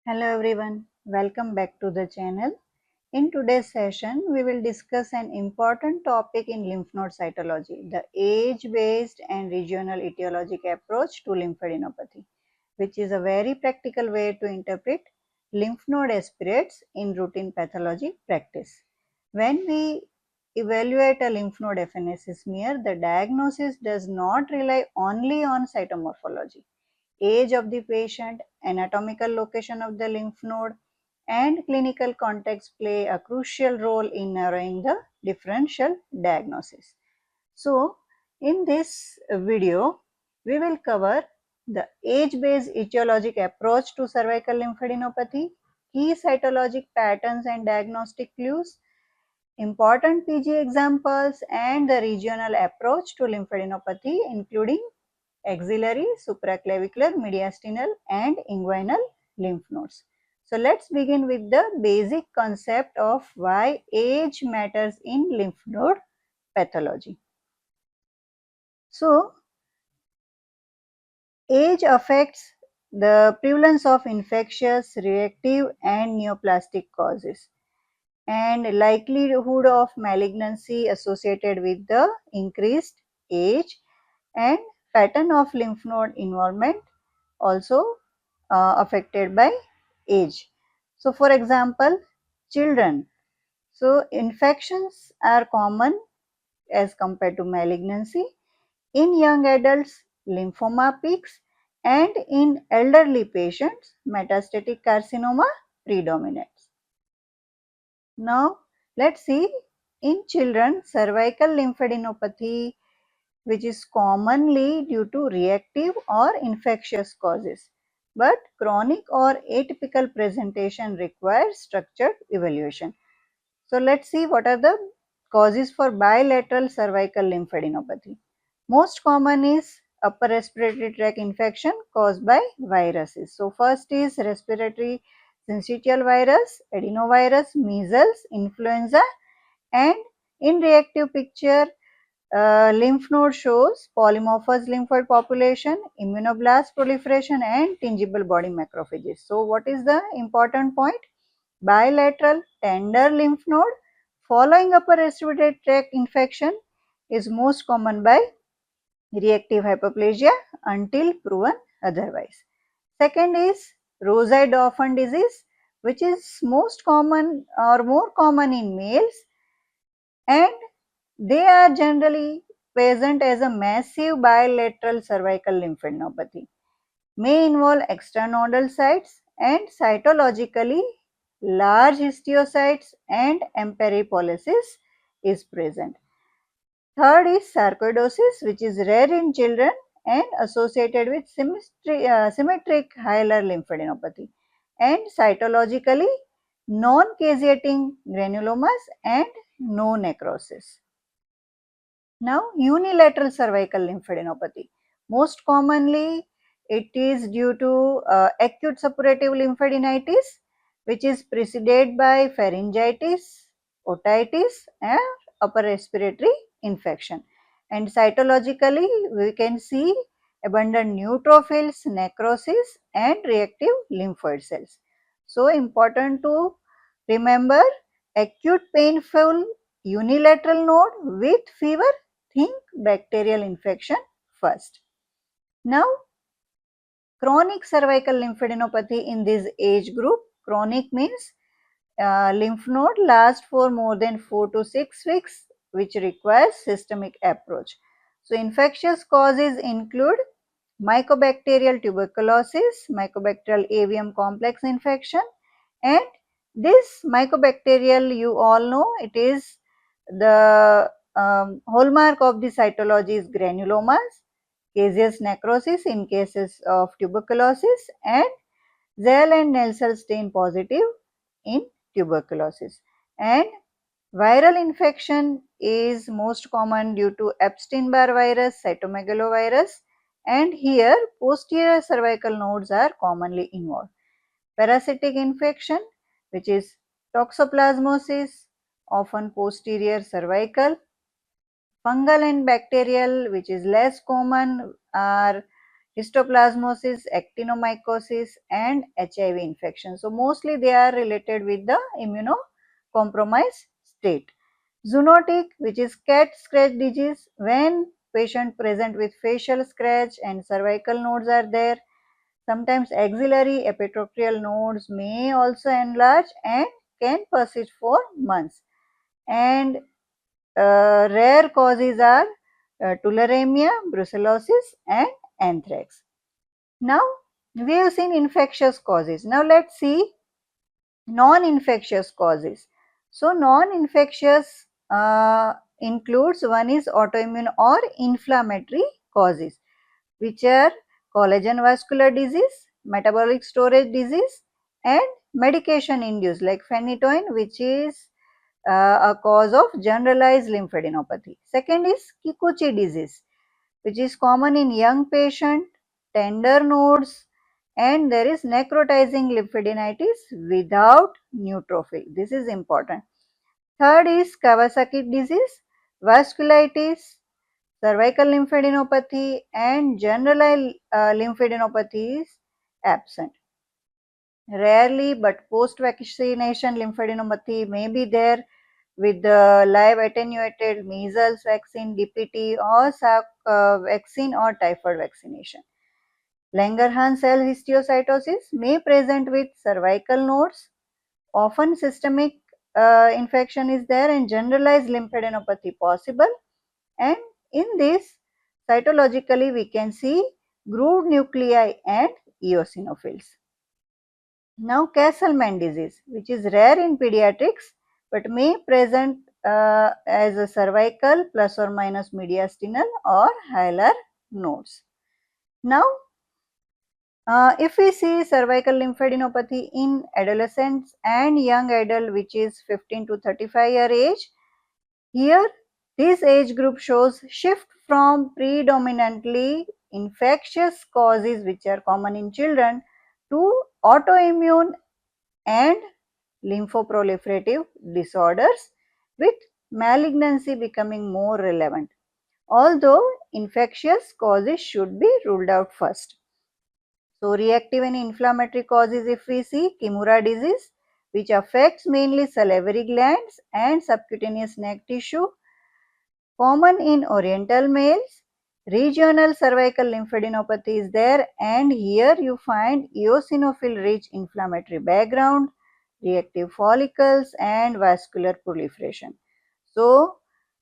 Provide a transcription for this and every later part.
Hello everyone, welcome back to the channel. In today's session, we will discuss an important topic in lymph node cytology, the age-based and regional etiologic approach to lymphadenopathy, which is a very practical way to interpret lymph node aspirates in routine pathology practice. When we evaluate a lymph node FNAC smear, the diagnosis does not rely only on cytomorphology. Age of the patient, anatomical location of the lymph node, and clinical context play a crucial role in narrowing the differential diagnosis. So, in this video, we will cover the age-based etiologic approach to cervical lymphadenopathy, key cytologic patterns and diagnostic clues, important PG examples, and the regional approach to lymphadenopathy, including axillary, supraclavicular, mediastinal and inguinal lymph nodes. So let's begin with the basic concept of why age matters in lymph node pathology. So age affects the prevalence of infectious, reactive and neoplastic causes and likelihood of malignancy associated with the increased age and pattern of lymph node involvement also affected by age. So, for example, children. So, infections are common as compared to malignancy. In young adults, lymphoma peaks, and in elderly patients, metastatic carcinoma predominates. Now, let's see in children, cervical lymphadenopathy, which is commonly due to reactive or infectious causes, but chronic or atypical presentation requires structured evaluation. So let's see what are the causes for bilateral cervical lymphadenopathy. Most common is upper respiratory tract infection caused by viruses. So first is respiratory syncytial virus, adenovirus, measles, influenza, and in reactive picture lymph node shows polymorphous lymphoid population, immunoblast proliferation and tingible body macrophages. So what is the important point? Bilateral tender lymph node following upper respiratory tract infection is most common by reactive hyperplasia until proven otherwise. Second is Rosai-Dauphin disease, which is most common or more common in males, and they are generally present as a massive bilateral cervical lymphadenopathy, may involve extranodal sites and cytologically large histiocytes and emperipolysis is present. Third is sarcoidosis, which is rare in children and associated with symmetric hilar lymphadenopathy and cytologically non-caseating granulomas and no necrosis. Now, unilateral cervical lymphadenopathy. Most commonly, it is due to acute suppurative lymphadenitis, which is preceded by pharyngitis, otitis, and upper respiratory infection. And cytologically, we can see abundant neutrophils, necrosis, and reactive lymphoid cells. So, important to remember acute painful unilateral node with fever, think bacterial infection first. Now, chronic cervical lymphadenopathy in this age group. Chronic means lymph node lasts for more than 4 to 6 weeks, which requires systemic approach. So, infectious causes include mycobacterial tuberculosis, mycobacterial avium complex infection, and this mycobacterial, you all know, it is the hallmark of the cytology is granulomas, caseous necrosis in cases of tuberculosis, and Zell and Nelson stain positive in tuberculosis. And viral infection is most common due to Epstein-Barr virus, cytomegalovirus, and here posterior cervical nodes are commonly involved. Parasitic infection, which is toxoplasmosis, often posterior cervical. Fungal and bacterial, which is less common, are histoplasmosis, actinomycosis, and HIV infection. So mostly they are related with the immunocompromised state. Zoonotic, which is cat scratch disease, when patient present with facial scratch and cervical nodes are there. Sometimes axillary epitrochial nodes may also enlarge and can persist for months. And rare causes are tularemia, brucellosis, and anthrax. Now we have seen infectious causes. Now let's see non-infectious causes. So non-infectious includes, one is autoimmune or inflammatory causes, which are collagen vascular disease, metabolic storage disease, and medication induced like phenytoin, which is a cause of generalized lymphadenopathy. Second is Kikuchi disease, which is common in young patient, tender nodes, and there is necrotizing lymphadenitis without neutrophil. This is important. Third is Kawasaki disease, vasculitis, cervical lymphadenopathy, and generalized lymphadenopathy is absent. Rarely, but post-vaccination lymphadenopathy may be there with the live attenuated measles vaccine, DPT, or Salk vaccine or typhoid vaccination. Langerhans cell histiocytosis may present with cervical nodes. Often systemic infection is there and generalized lymphadenopathy possible. And in this, cytologically we can see grooved nuclei and eosinophils. Now Castleman disease, which is rare in pediatrics but may present as a cervical plus or minus mediastinal or hilar nodes. Now if we see cervical lymphadenopathy in adolescents and young adult, which is 15 to 35 year age, here this age group shows shift from predominantly infectious causes, which are common in children, to autoimmune and lymphoproliferative disorders, with malignancy becoming more relevant, although infectious causes should be ruled out first. So reactive and inflammatory causes, if we see Kimura disease, which affects mainly salivary glands and subcutaneous neck tissue, common in oriental males. Regional cervical lymphadenopathy is there, and here you find eosinophil rich inflammatory background, reactive follicles, and vascular proliferation. So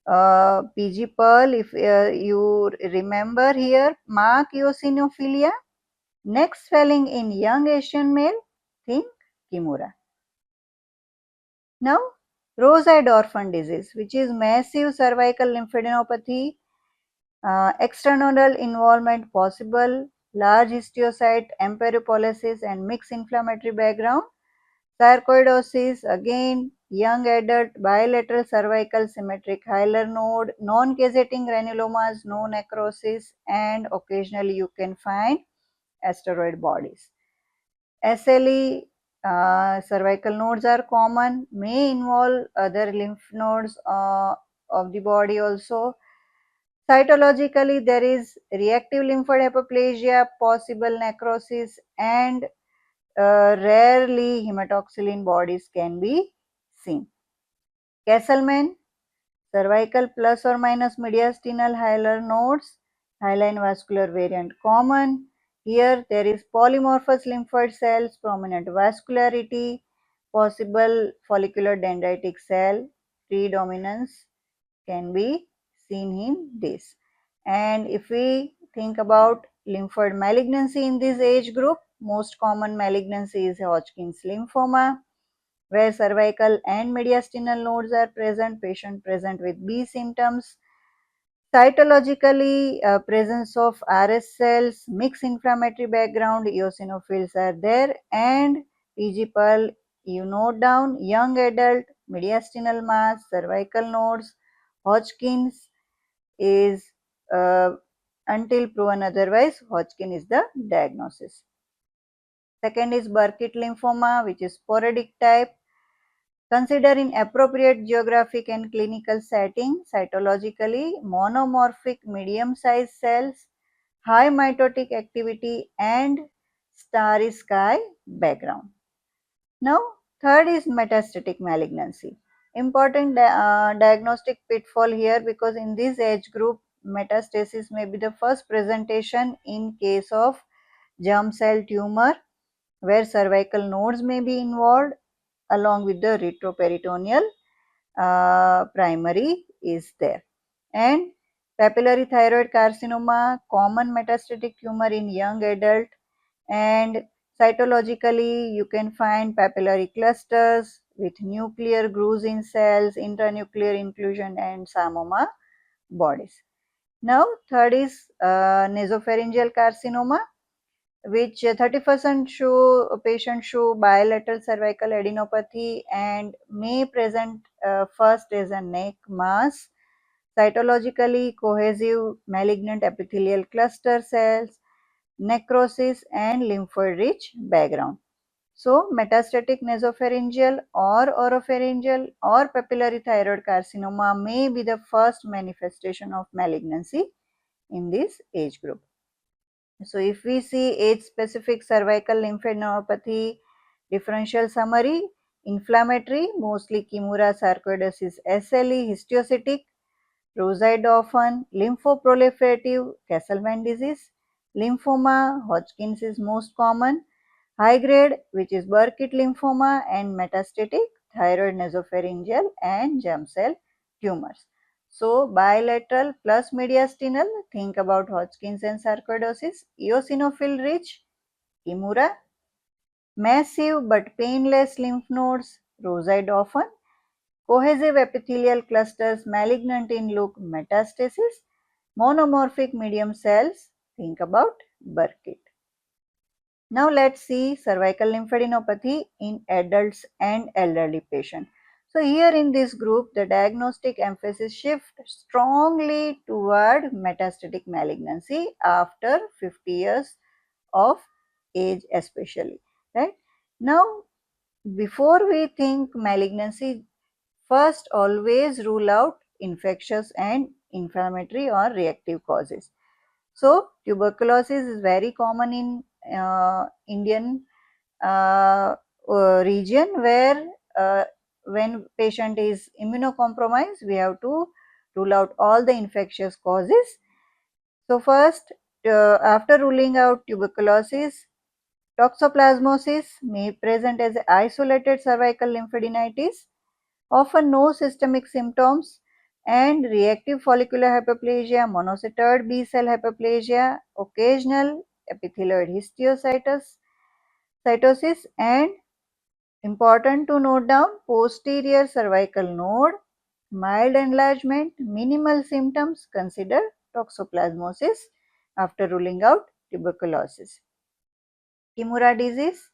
PG Pearl, if you remember here, mark eosinophilia, neck swelling in young Asian male, think Kimura. Now, Rose-eyed orphan disease, which is massive cervical lymphadenopathy, extranodal involvement possible, large histiocyte, emperipolysis, and mixed inflammatory background. Sarcoidosis, again, young adult, bilateral cervical symmetric hilar node, non-caseating granulomas, no necrosis, and occasionally you can find asteroid bodies. SLE, cervical nodes are common, may involve other lymph nodes of the body also. Cytologically, there is reactive lymphadenopathy, possible necrosis, and rarely hematoxylin bodies can be seen. Castleman, cervical plus or minus mediastinal hilar nodes, hyaline vascular variant common. Here there is polymorphous lymphoid cells, prominent vascularity, possible follicular dendritic cell predominance can be seen in this. And if we think about lymphoid malignancy in this age group, most common malignancy is Hodgkin's lymphoma, where cervical and mediastinal nodes are present, patient present with B symptoms. Cytologically, presence of RS cells, mixed inflammatory background, eosinophils are there, and PG Pearl, you note down young adult, mediastinal mass, cervical nodes, Hodgkin's is until proven otherwise, Hodgkin is the diagnosis. Second is Burkitt lymphoma, which is sporadic type. Consider in appropriate geographic and clinical setting, cytologically, monomorphic medium-sized cells, high mitotic activity and starry sky background. Now, third is metastatic malignancy. Important diagnostic pitfall here, because in this age group, metastasis may be the first presentation in case of germ cell tumor, where cervical nodes may be involved along with the retroperitoneal primary is there. And papillary thyroid carcinoma, common metastatic tumor in young adult, and cytologically you can find papillary clusters with nuclear grooves in cells, intranuclear inclusion and psammoma bodies. Now third is nasopharyngeal carcinoma, which 30% show patients show bilateral cervical adenopathy and may present first as a neck mass, cytologically cohesive malignant epithelial cluster cells, necrosis and lymphoid rich background. So, metastatic nasopharyngeal or oropharyngeal or papillary thyroid carcinoma may be the first manifestation of malignancy in this age group. So, if we see age-specific cervical lymphadenopathy differential summary, inflammatory, mostly Kimura sarcoidosis SLE, histiocytic, roside often, lymphoproliferative, Castleman disease, lymphoma, Hodgkin's is most common, high grade, which is Burkitt lymphoma, and metastatic thyroid nasopharyngeal and germ cell tumors. So, bilateral plus mediastinal, think about Hodgkin's and sarcoidosis, eosinophil rich, Kimura, massive but painless lymph nodes, roside often, cohesive epithelial clusters malignant in look, metastasis, monomorphic medium cells, think about Burkitt. Now let's see cervical lymphadenopathy in adults and elderly patients. So here in this group, the diagnostic emphasis shifts strongly toward metastatic malignancy after 50 years of age especially, right? Now, before we think malignancy, first always rule out infectious and inflammatory or reactive causes. So, tuberculosis is very common in Indian region, where when patient is immunocompromised, we have to rule out all the infectious causes. So, first after ruling out tuberculosis, toxoplasmosis may present as isolated cervical lymphadenitis, often no systemic symptoms, and reactive follicular hyperplasia, monocytoid B cell hyperplasia, occasional epithelioid cytosis, and important to note down, posterior cervical node, mild enlargement, minimal symptoms, consider toxoplasmosis after ruling out tuberculosis. Kimura disease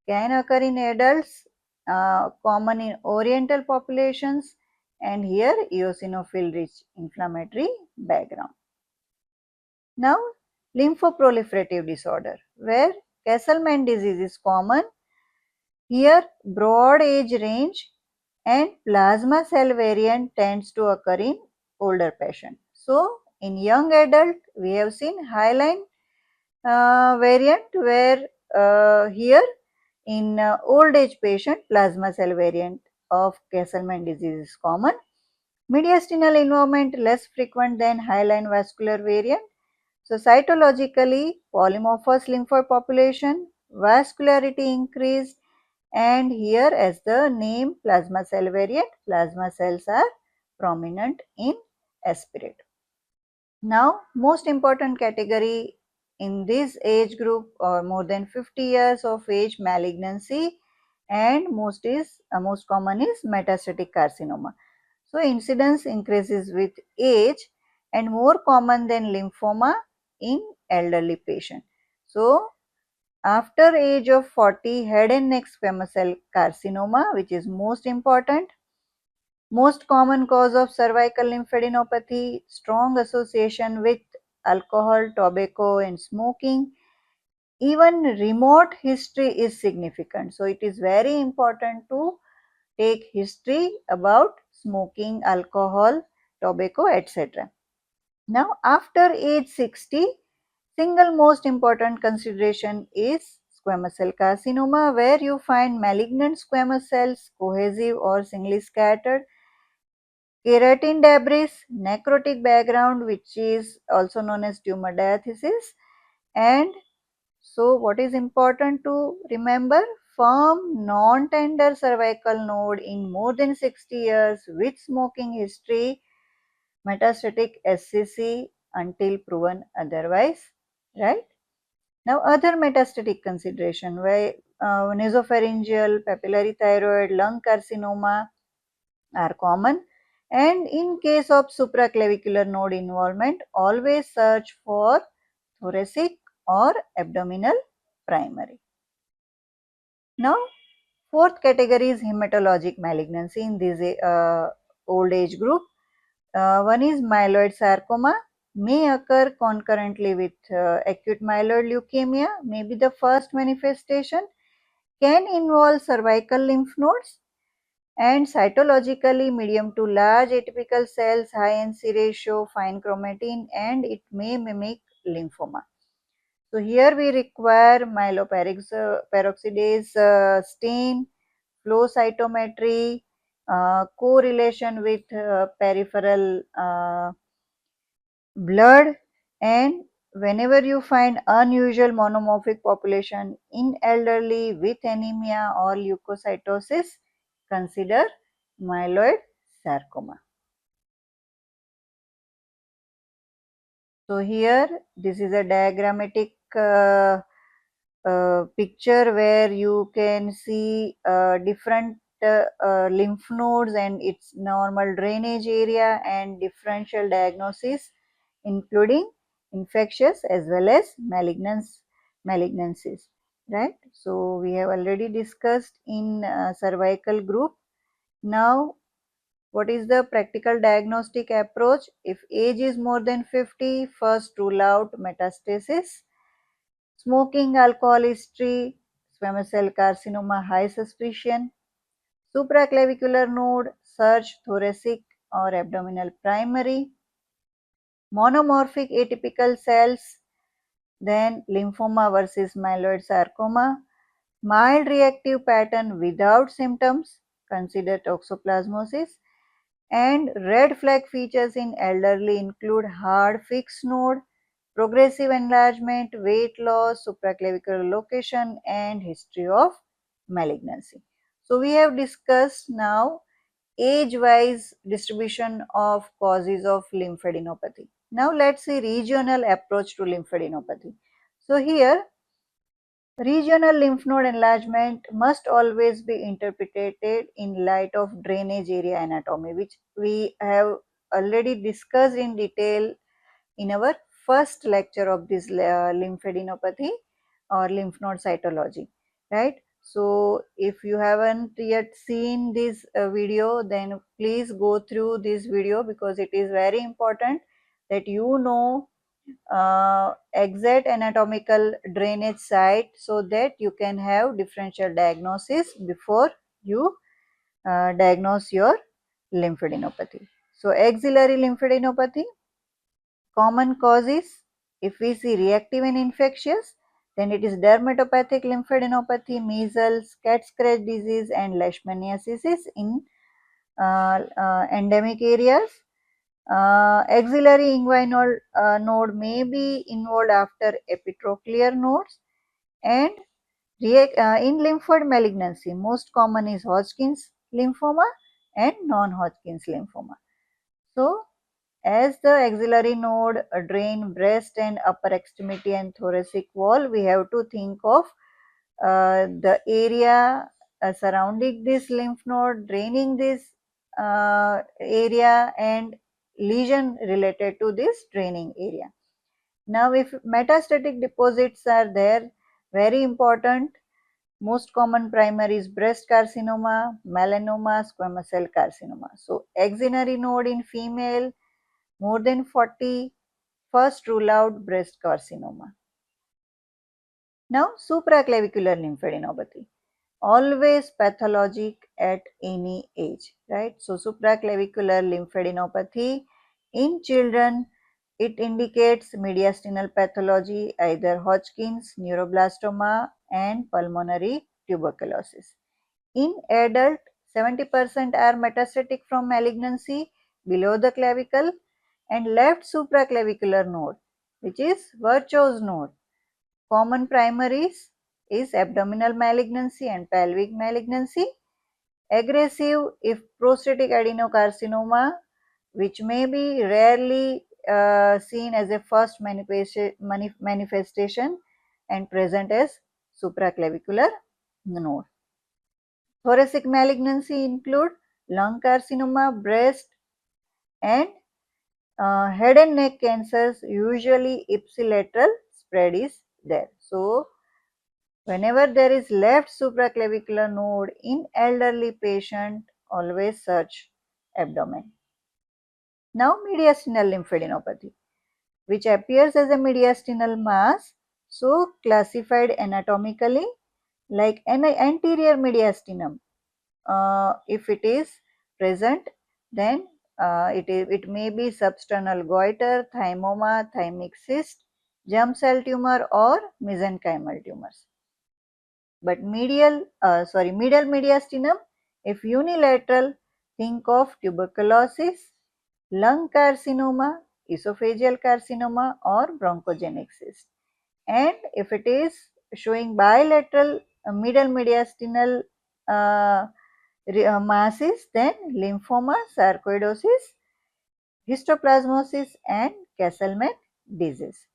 can occur in adults, common in oriental populations, and here eosinophil rich inflammatory background. Now, lymphoproliferative disorder, where Castleman disease is common. Here broad age range and plasma cell variant tends to occur in older patients. So, in young adult we have seen highline variant, where here in old age patient plasma cell variant of Castleman disease is common. Mediastinal involvement less frequent than highline vascular variant. So, cytologically polymorphous lymphoid population, vascularity increased, and here as the name plasma cell variant, plasma cells are prominent in aspirate. Now, most important category in this age group, or more than 50 years of age, malignancy, and most common is metastatic carcinoma. So, incidence increases with age and more common than lymphoma in elderly patient. So, after age of 40, head and neck squamous cell carcinoma, which is most important. Most common cause of cervical lymphadenopathy, strong association with alcohol, tobacco and smoking. Even remote history is significant. So, it is very important to take history about smoking, alcohol, tobacco, etc. Now, after age 60, Single most important consideration is squamous cell carcinoma, where you find malignant squamous cells, cohesive or singly scattered, keratin debris, necrotic background, which is also known as tumor diathesis. And so what is important to remember? Firm non-tender cervical node in more than 60 years with smoking history, metastatic SCC until proven otherwise, right? Now other metastatic consideration, where nasopharyngeal, papillary thyroid, lung carcinoma are common, and in case of supraclavicular node involvement, always search for thoracic or abdominal primary. Now fourth category is hematologic malignancy in this old age group. One is myeloid sarcoma, may occur concurrently with acute myeloid leukemia, may be the first manifestation, can involve cervical lymph nodes, and cytologically medium to large atypical cells, high NC ratio, fine chromatin, and it may mimic lymphoma. So here we require myeloperoxidase stain, flow cytometry, correlation with peripheral blood, and whenever you find unusual monomorphic population in elderly with anemia or leukocytosis, consider myeloid sarcoma. So here this is a diagrammatic picture where you can see different lymph nodes and its normal drainage area and differential diagnosis, including infectious as well as malignancies, right? So we have already discussed in cervical group. Now what is the practical diagnostic approach? If age is more than 50, first rule out metastasis. Smoking, alcohol history, squamous cell carcinoma, high suspicion. Supraclavicular node, search thoracic or abdominal primary. Monomorphic atypical cells, then lymphoma versus myeloid sarcoma. Mild reactive pattern without symptoms, consider toxoplasmosis. And red flag features in elderly include hard fixed node, progressive enlargement, weight loss, supraclavicular location, and history of malignancy. So we have discussed now age-wise distribution of causes of lymphadenopathy. Now let's see regional approach to lymphadenopathy. So here regional lymph node enlargement must always be interpreted in light of drainage area anatomy, which we have already discussed in detail in our first lecture of this lymphadenopathy or lymph node cytology, right? So if you haven't yet seen this video, then please go through this video because it is very important that you know exact anatomical drainage site so that you can have differential diagnosis before you diagnose your lymphadenopathy. So axillary lymphadenopathy, common causes, if we see reactive and infectious, then it is dermatopathic lymphadenopathy, measles, cat scratch disease, and leishmaniasis in endemic areas. Axillary inguinal node may be involved after epitrochlear nodes, and in lymphoid malignancy, most common is Hodgkin's lymphoma and non-Hodgkin's lymphoma. So, as the axillary node drain breast and upper extremity and thoracic wall, we have to think of the area surrounding this lymph node, draining this area, and lesion related to this draining area. Now, if metastatic deposits are there, very important, most common primary is breast carcinoma, melanoma, squamous cell carcinoma. So, axillary node in female more than 40, first rule out breast carcinoma. Now, supraclavicular lymphadenopathy, always pathologic at any age, right? So, supraclavicular lymphadenopathy in children It indicates mediastinal pathology, either Hodgkin's, neuroblastoma, and pulmonary tuberculosis. In adult, 70% are metastatic from malignancy below the clavicle and left supraclavicular node, which is Virchow's node. Common primaries is abdominal malignancy and pelvic malignancy. Aggressive if prostatic adenocarcinoma, which may be rarely seen as a first manifestation and present as supraclavicular node. Thoracic malignancy include lung carcinoma, breast, and head and neck cancers. Usually ipsilateral spread is there. So, whenever there is left supraclavicular node in elderly patient, always search abdomen. Now, mediastinal lymphadenopathy, which appears as a mediastinal mass, so classified anatomically like an anterior mediastinum. If it is present, then it may be substernal goiter, thymoma, thymic cyst, germ cell tumor, or mesenchymal tumors. But medial mediastinum, if unilateral, think of tuberculosis, lung carcinoma, esophageal carcinoma, or bronchogenic cyst. And if it is showing bilateral middle mediastinal masses, then lymphoma, sarcoidosis, histoplasmosis, and Castleman disease.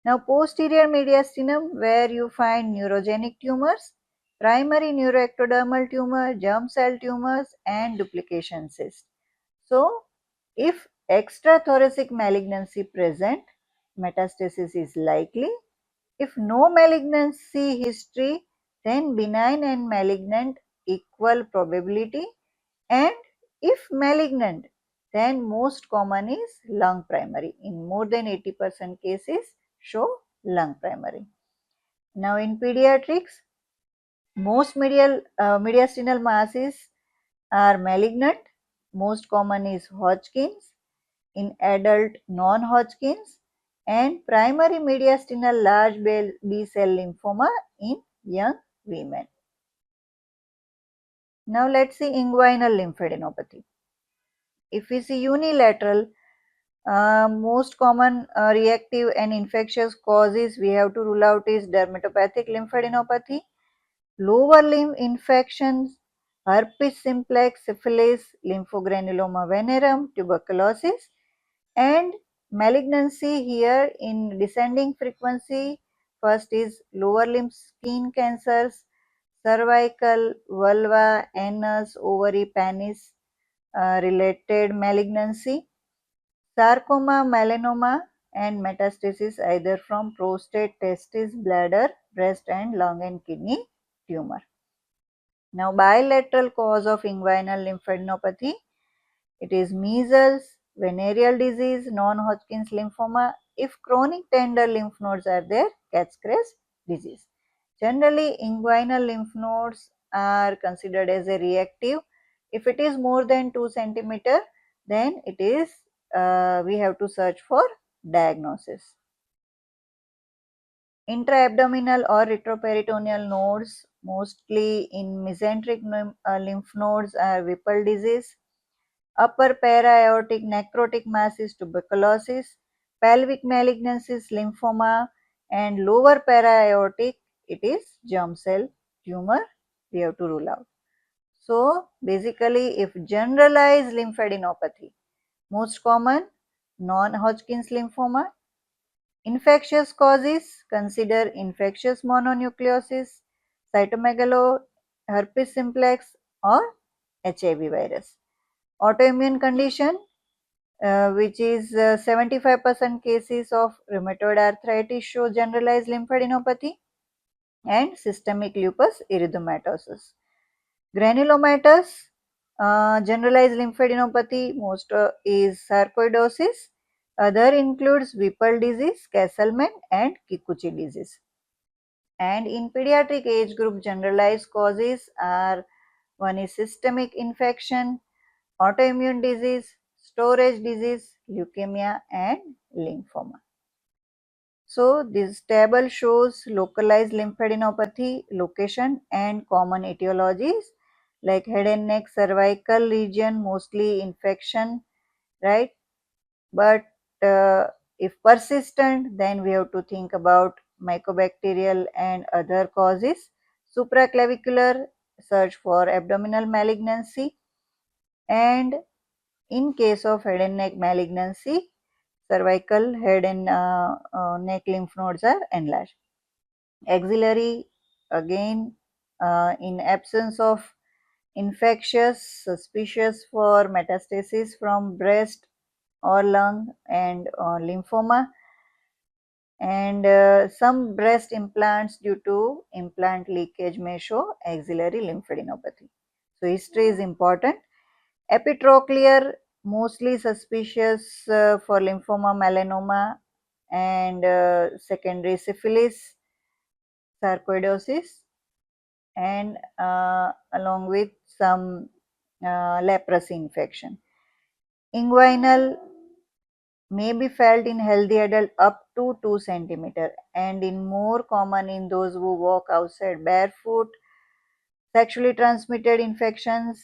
Now, posterior mediastinum, where you find neurogenic tumors, primary neuroectodermal tumor, germ cell tumors, and duplication cysts. So, if extrathoracic malignancy present, metastasis is likely. If no malignancy history, then benign and malignant equal probability, and if malignant, then most common is lung primary. In more than 80% cases show lung primary. Now, in pediatrics, most mediastinal masses are malignant. Most common is Hodgkin's, in adult non-Hodgkin's, and primary mediastinal large B cell lymphoma in young women. Now, let us see inguinal lymphadenopathy. If we see unilateral, most common reactive and infectious causes we have to rule out is dermatopathic lymphadenopathy, lower limb infections, herpes simplex, syphilis, lymphogranuloma venereum, tuberculosis, and malignancy here in descending frequency. First is lower limb skin cancers, cervical, vulva, anus, ovary, penis related malignancy, sarcoma, melanoma, and metastasis either from prostate, testis, bladder, breast, and lung and kidney tumor. Now, bilateral cause of inguinal lymphadenopathy, it is measles, venereal disease, non-Hodgkin's lymphoma. If chronic tender lymph nodes are there, Katz's disease. Generally, inguinal lymph nodes are considered as a reactive. If it is more than 2 centimeter, then it is we have to search for diagnosis. Intraabdominal or retroperitoneal nodes, mostly in mesenteric lymph nodes, are Whipple disease. Upper para-aortic necrotic mass is tuberculosis. Pelvic malignancies, lymphoma, and lower para-aortic, it is germ cell tumor we have to rule out. So, basically, if generalized lymphadenopathy, most common non-Hodgkin's lymphoma. Infectious causes, consider infectious mononucleosis, cytomegalo, herpes simplex, or HIV virus. Autoimmune condition, which is 75% cases of rheumatoid arthritis show generalized lymphadenopathy, and systemic lupus erythematosus. Granulomatous, generalized lymphadenopathy, most is sarcoidosis. Other includes Whipple disease, Castleman, and Kikuchi disease. And in pediatric age group, generalized causes are, one is systemic infection, autoimmune disease, storage disease, leukemia, and lymphoma. So this table shows localized lymphadenopathy location and common etiologies like head and neck, cervical region, mostly infection, right? But if persistent, then we have to think about mycobacterial and other causes. Supraclavicular, search for abdominal malignancy, and in case of head and neck malignancy, cervical, head and neck lymph nodes are enlarged. Axillary, again, in absence of infectious, suspicious for metastasis from breast or lung and lymphoma, and some breast implants due to implant leakage may show axillary lymphadenopathy. So history is important. Epitrochlear, mostly suspicious for lymphoma, melanoma, and secondary syphilis, sarcoidosis, and along with some leprosy infection. Inguinal may be felt in healthy adult up to 2 centimeter and in more common in those who walk outside barefoot. Sexually transmitted infections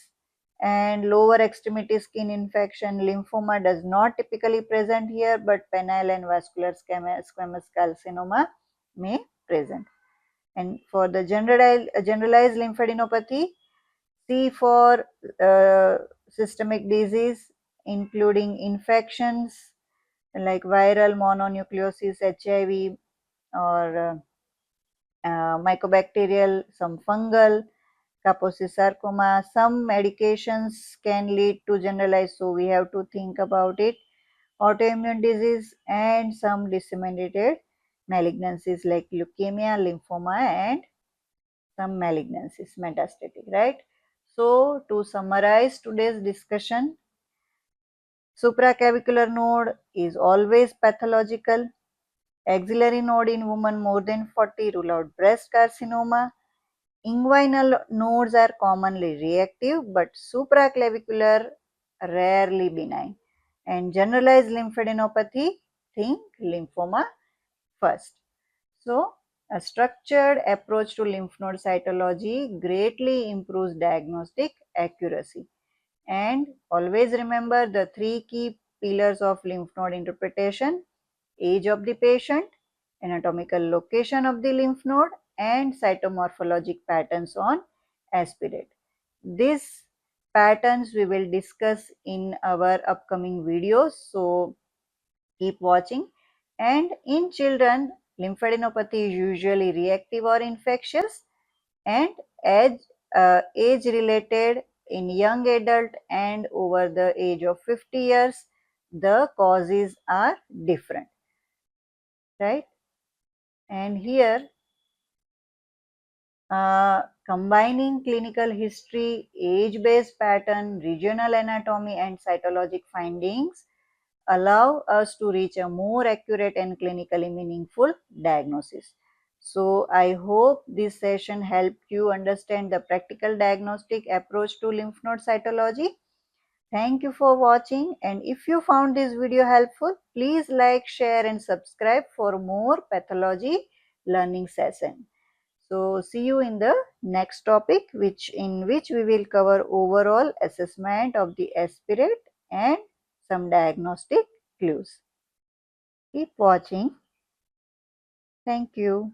and lower extremity skin infection. Lymphoma does not typically present here, but penile and vascular squamous carcinoma may present. And for the generalized lymphadenopathy, C for systemic disease including infections like viral mononucleosis, HIV, or mycobacterial, some fungal, Kaposi sarcoma. Some medications can lead to generalized, so we have to think about it. Autoimmune disease and some disseminated malignancies like leukemia, lymphoma, and some malignancies, metastatic, right? So, to summarize today's discussion, supraclavicular node is always pathological. Axillary node in women more than 40 rule out breast carcinoma. Inguinal nodes are commonly reactive but supraclavicular rarely benign. And generalized lymphadenopathy, think lymphoma first. So, a structured approach to lymph node cytology greatly improves diagnostic accuracy. And always remember the three key pillars of lymph node interpretation: age of the patient, anatomical location of the lymph node, and cytomorphologic patterns on aspirate. These patterns we will discuss in our upcoming videos, so keep watching. And in children, lymphadenopathy is usually reactive or infectious, and age related in young adult and over the age of 50 years, the causes are different, right? And here, combining clinical history, age-based pattern, regional anatomy, and cytologic findings allow us to reach a more accurate and clinically meaningful diagnosis. So, I hope this session helped you understand the practical diagnostic approach to lymph node cytology. Thank you for watching, and if you found this video helpful, please like, share and subscribe for more pathology learning session. So see you in the next topic, in which we will cover overall assessment of the aspirate and some diagnostic clues. Keep watching. Thank you.